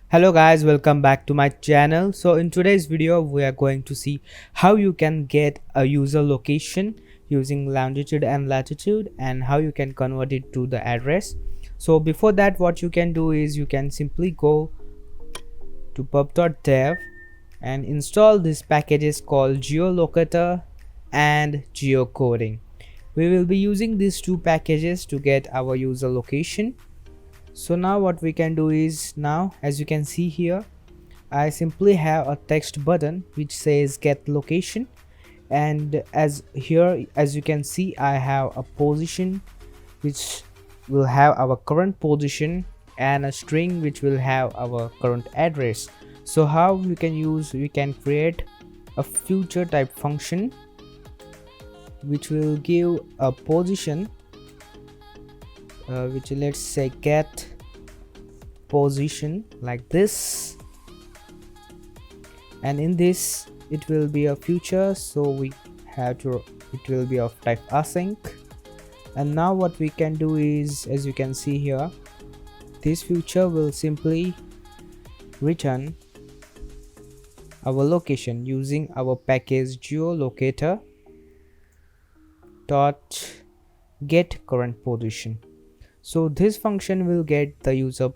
Hello guys, welcome back to my channel. So in today's video we are going to see how you can get a user location using longitude and latitude and how you can convert it to the address. So before that, what you can do is you can simply go to pub.dev and install these packages called geolocator and geocoding. We will be using these two packages to get our user location. So now what we can do is, now as you can see here, I simply have a text button which says get location, and as you can see, I have a position which will have our current position and a string which will have our current address. So how we can create a future type function which will give a position, which let's say get position like this, and in this it will be a future, so we have to it will be of type async. And now what we can do is, as you can see here, this future will simply return our location using our package geolocator dot get current position. So this function will get the user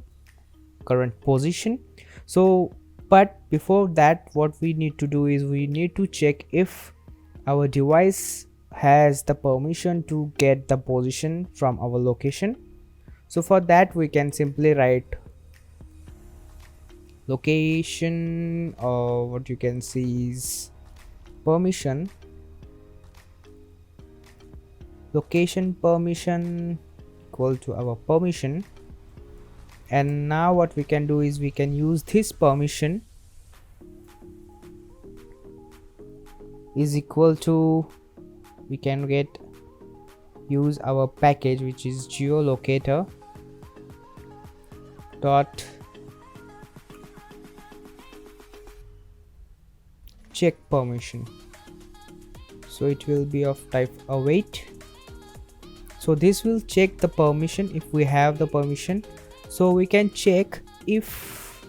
current position. So but before that, what we need to do is we need to check if our device has the permission to get the position from our location. So for that we can simply write location, or what you can see is permission, location permission equal to our permission. And now what we can do is we can use this permission is equal to, we can use our package which is geolocator dot check permission. So it will be of type await. So this will check the permission if we have the permission. So we can check if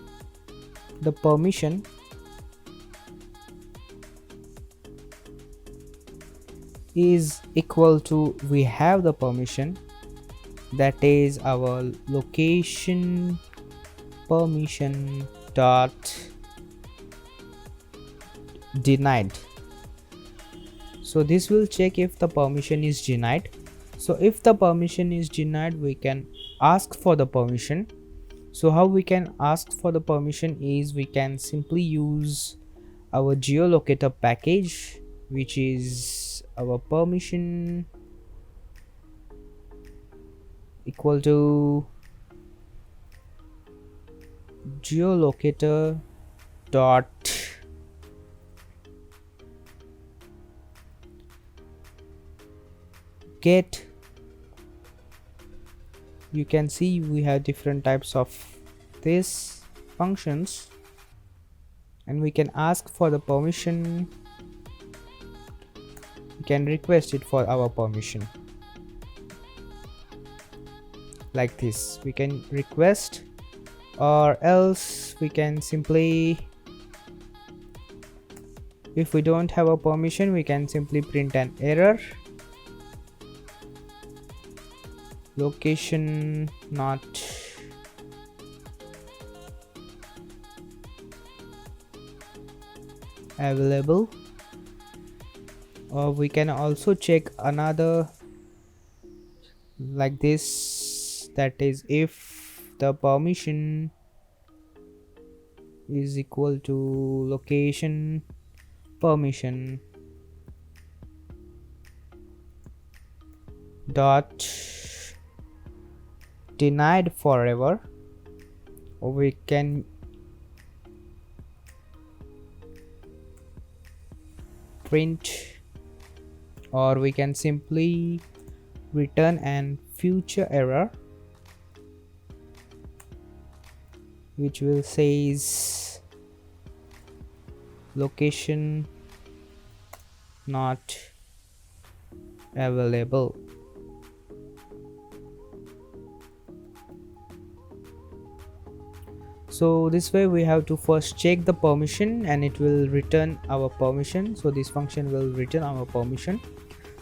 the permission is equal to we have the permission, that is our location permission dot denied. So this will check if the permission is denied. So if the permission is denied, we can ask for the permission. So how we can ask for the permission is we can simply use our geolocator package, which is our permission equal to geolocator dot get. You can see we have different types of these functions, and we can ask for the permission. We can request it for our permission like this. We can request, or else we can simply, if we don't have a permission, we can simply print an error, location not available. Or we can also check another like this, that is if the permission is equal to location permission dot denied forever. Or we can print, or we can simply return an future error which will says location not available. So this way we have to first check the permission and it will return our permission. So this function will return our permission.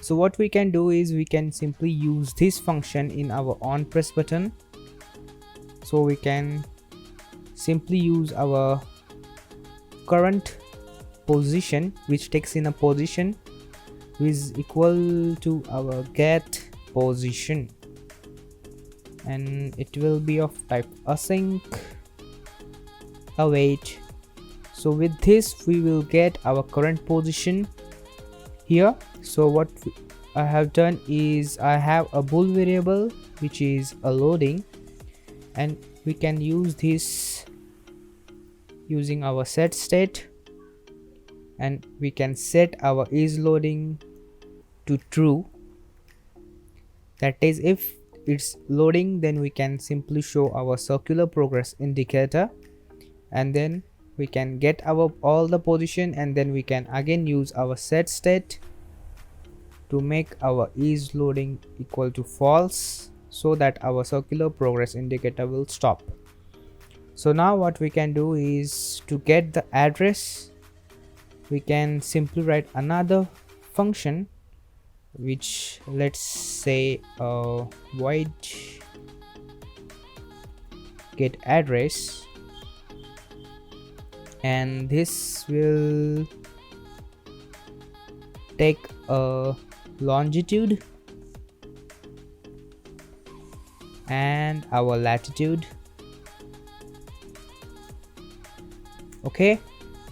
So what we can do is we can simply use this function in our on press button. So we can simply use our current position, which takes in a position which is equal to our get position, and it will be of type async await. So with this we will get our current position here. So what I have done is I have a bool variable which is a loading, and we can use this using our set state, and we can set our is loading to true. That is, if it's loading, then we can simply show our circular progress indicator, and then we can get our all the position, and then we can again use our set state to make our is loading equal to false, so that our circular progress indicator will stop. So now what we can do is, to get the address, we can simply write another function which, let's say, void get address, and this will take a longitude and our latitude. Okay,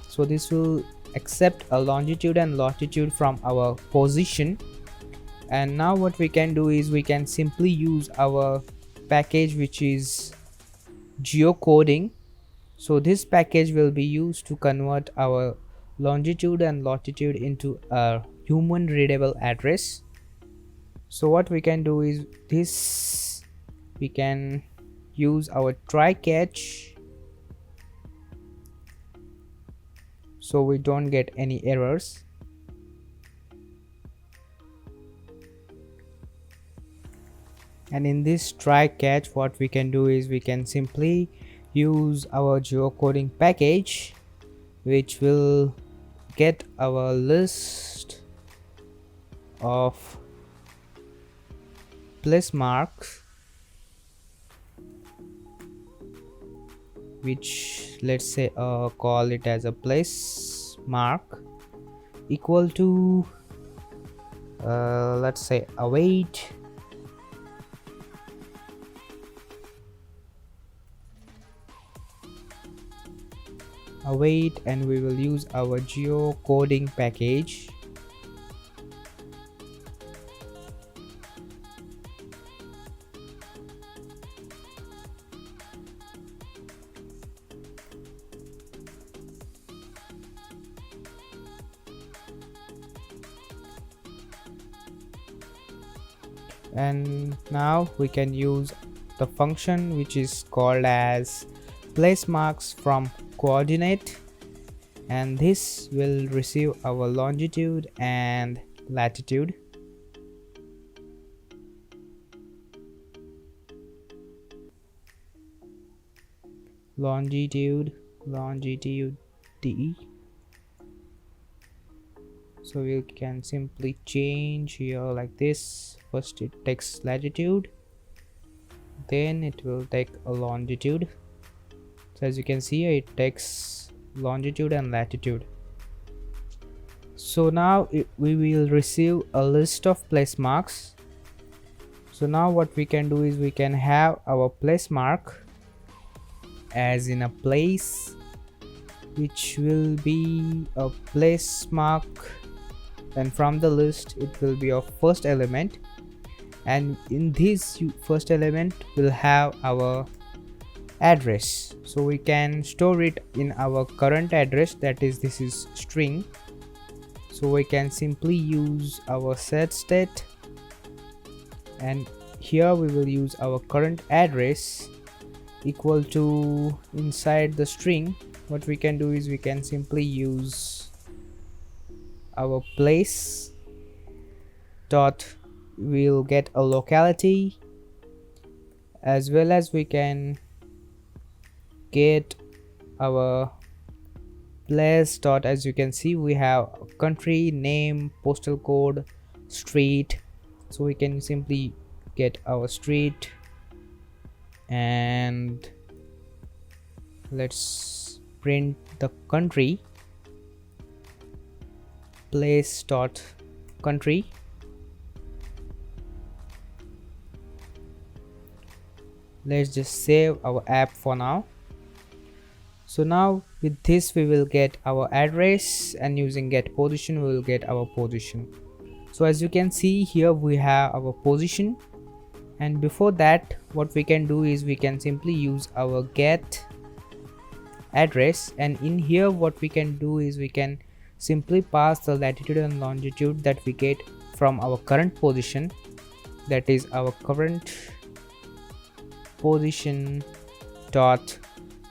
so this will accept a longitude and latitude from our position. And now what we can do is we can simply use our package which is geocoding. So this package will be used to convert our longitude and latitude into a human readable address. So what we can do is this, we can use our try catch so we don't get any errors. And in this try catch, what we can do is we can simply use our geocoding package, which will get our list of place marks, which, let's say, call it as a place mark equal to let's say await and we will use our geocoding package. And now we can use the function which is called as place marks from coordinate, and this will receive our longitude and latitude. Longitude D. So we can simply change here like this. First it takes latitude, then it will take a longitude. So as you can see, it takes longitude and latitude. So now we will receive a list of place marks. So now what we can do is we can have our place mark as in a place, which will be a place mark, and from the list it will be of first element, and in this first element will have our address. So we can store it in our current address, that is, this is string. So we can simply use our set state, and here we will use our current address equal to, inside the string, what we can do is we can simply use our place dot, we'll get a locality, as well as we can get our place dot, as you can see we have country name, postal code, street. So we can simply get our street, and let's print the country, place dot country. Let's just save our app for now. So now with this we will get our address, and using get position we will get our position. So as you can see here we have our position, and before that what we can do is we can simply use our get address, and in here what we can do is we can simply pass the latitude and longitude that we get from our current position, that is our current position dot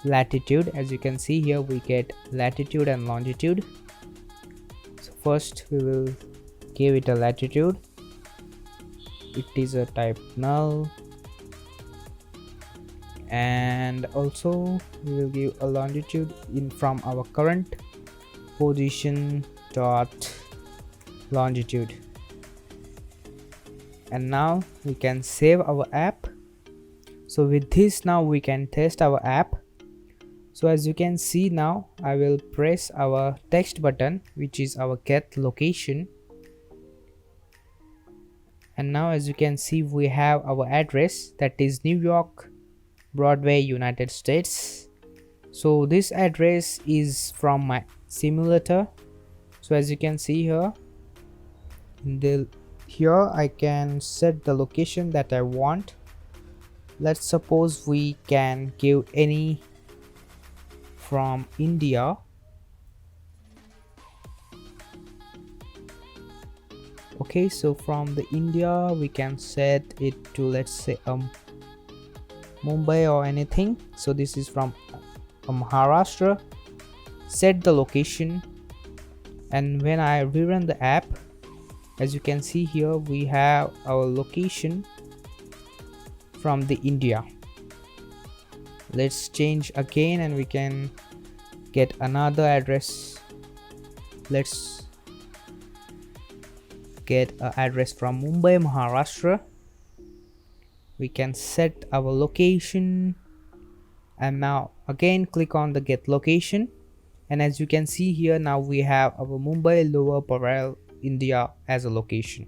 latitude. As you can see here we get latitude and longitude. So first we will give it a latitude, it is a type null, and also we will give a longitude in from our current position dot longitude. And now we can save our app. So with this now we can test our app. So as you can see now I will press our text button, which is our get location, and now as you can see we have our address, that is New York Broadway, United States. So this address is from my simulator. So as you can see here here I can set the location that I want. Let's suppose we can give any from India. Okay, so from the India we can set it to, let's say Mumbai or anything. So this is from Maharashtra. Set the location, and when I rerun the app, as you can see here we have our location from the India. Let's change again and we can get another address. Let's get an address from Mumbai, Maharashtra. We can set our location, and now again click on the get location, and as you can see here now we have our Mumbai, Lower Parel, India as a location.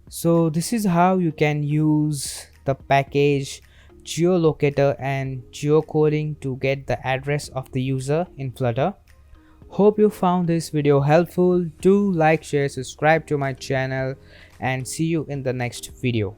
So this is how you can use the package geolocator and geocoding to get the address of the user in Flutter. Hope you found this video helpful. Do like, share, subscribe to my channel, and see you in the next video.